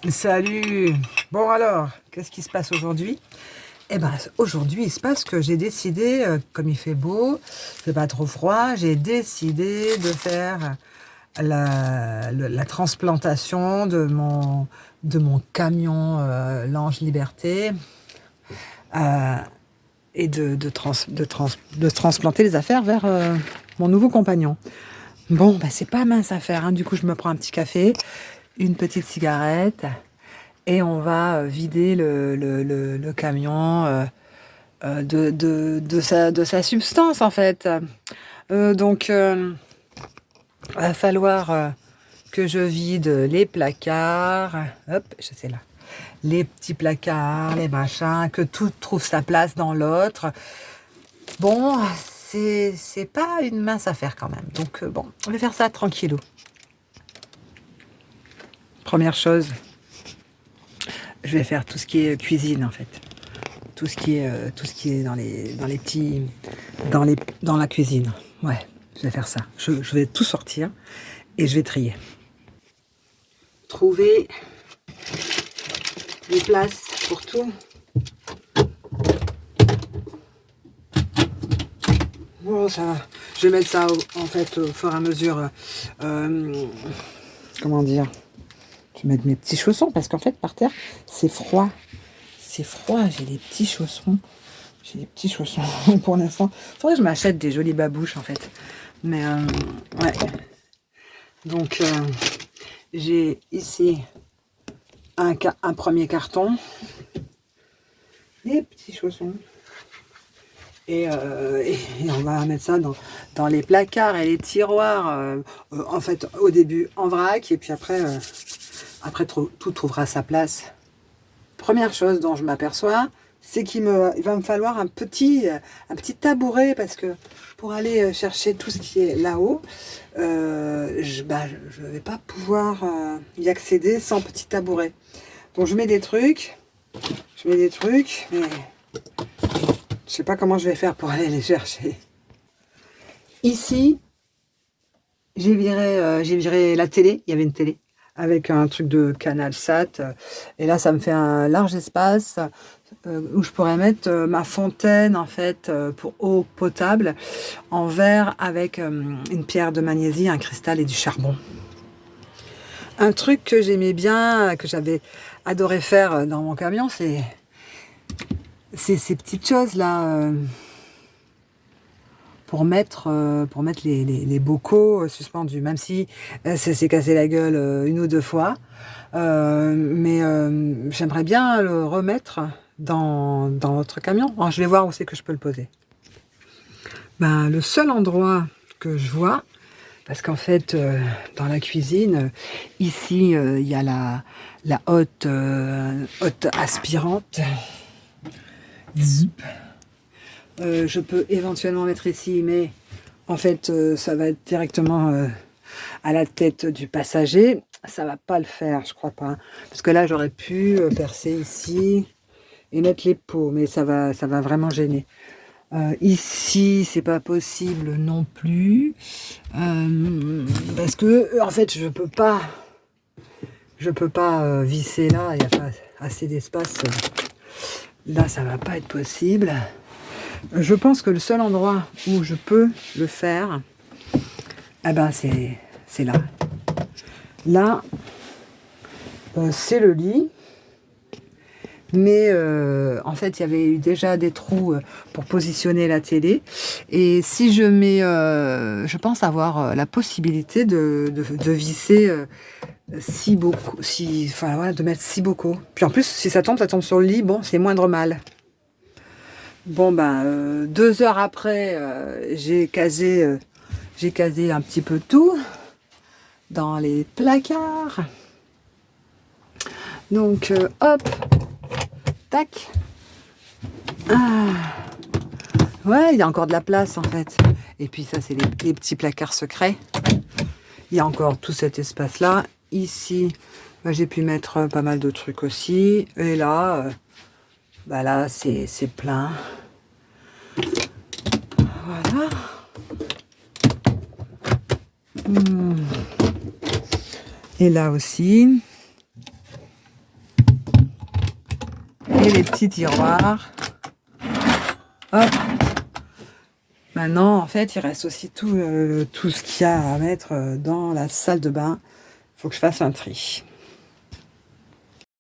Salut! Bon alors, qu'est-ce qui se passe aujourd'hui? Eh ben, aujourd'hui, il se passe que j'ai décidé, comme il fait beau, il fait pas trop froid, j'ai décidé de faire la transplantation de mon camion Lange Liberté euh, et de transplanter les affaires vers mon nouveau compagnon. Bon, bah, c'est pas mince à faire, hein. Du coup, je me prends un petit café, une petite cigarette. Et on va vider le camion de sa substance, en fait. Donc, va falloir que je vide les placards. Hop, je sais là. Les petits placards, les machins, que tout trouve sa place dans l'autre. Bon, c'est pas une mince affaire quand même. Donc, bon, on va faire ça tranquillou. Première chose, je vais faire tout ce qui est cuisine, en fait. Tout ce qui est dans les petits, dans la cuisine. Ouais, je vais faire ça. Je vais tout sortir et je vais trier. Trouver des places pour tout. Bon, ça va. Je vais mettre ça en fait au fur et à mesure. Comment dire? Je vais mettre mes petits chaussons parce qu'en fait par terre c'est froid. C'est froid. J'ai des petits chaussons. J'ai des petits chaussons pour l'instant. Faudrait que je m'achète des jolies babouches en fait. Mais ouais. Donc j'ai ici un premier carton, des petits chaussons, et on va mettre ça dans les placards et les tiroirs, en fait au début en vrac, et puis après tout trouvera sa place. Première chose dont je m'aperçois, c'est il va me falloir un petit tabouret, parce que pour aller chercher tout ce qui est là-haut, je ne vais pas pouvoir y accéder sans petit tabouret. Donc je mets des trucs, mais je sais pas comment je vais faire pour aller les chercher. Ici, j'ai viré la télé, il y avait une télé avec un truc de canal sat, et là ça me fait un large espace où je pourrais mettre ma fontaine en fait pour eau potable en verre avec une pierre de magnésie, un cristal et du charbon. Un truc que j'aimais bien, que j'avais adoré faire dans mon camion, c'est ces petites choses là pour mettre les bocaux suspendus, même si ça s'est cassé la gueule une ou deux fois. Mais j'aimerais bien le remettre dans votre camion. Alors, je vais voir où c'est que je peux le poser. Ben, le seul endroit que je vois, parce qu'en fait, dans la cuisine, ici, il y a la hotte aspirante. Zip. Je peux éventuellement mettre ici, mais en fait, ça va être directement à la tête du passager. Ça va pas le faire, je crois pas. Parce que là, j'aurais pu percer ici et mettre les pots, mais ça va vraiment gêner. Ici, c'est pas possible non plus, parce que en fait, je peux pas visser là. Il n'y a pas assez d'espace. Là, ça va pas être possible. Je pense que le seul endroit où je peux le faire, eh ben c'est là. Là, c'est le lit. Mais en fait, il y avait eu déjà des trous pour positionner la télé. Et si je mets, je pense avoir la possibilité de visser enfin voilà, de mettre 6 bocaux. Puis en plus, si ça tombe sur le lit, bon, c'est moindre mal. Bon ben, 2 heures après, j'ai casé un petit peu tout dans les placards. Donc hop, tac. Ah, ouais, il y a encore de la place en fait. Et puis ça, c'est les petits placards secrets. Il y a encore tout cet espace-là. Ici, bah, j'ai pu mettre pas mal de trucs aussi. Et là, là, c'est plein. Voilà. Et là aussi. Et les petits tiroirs. Hop. Maintenant, en fait, il reste aussi tout ce qu'il y a à mettre dans la salle de bain. Il faut que je fasse un tri.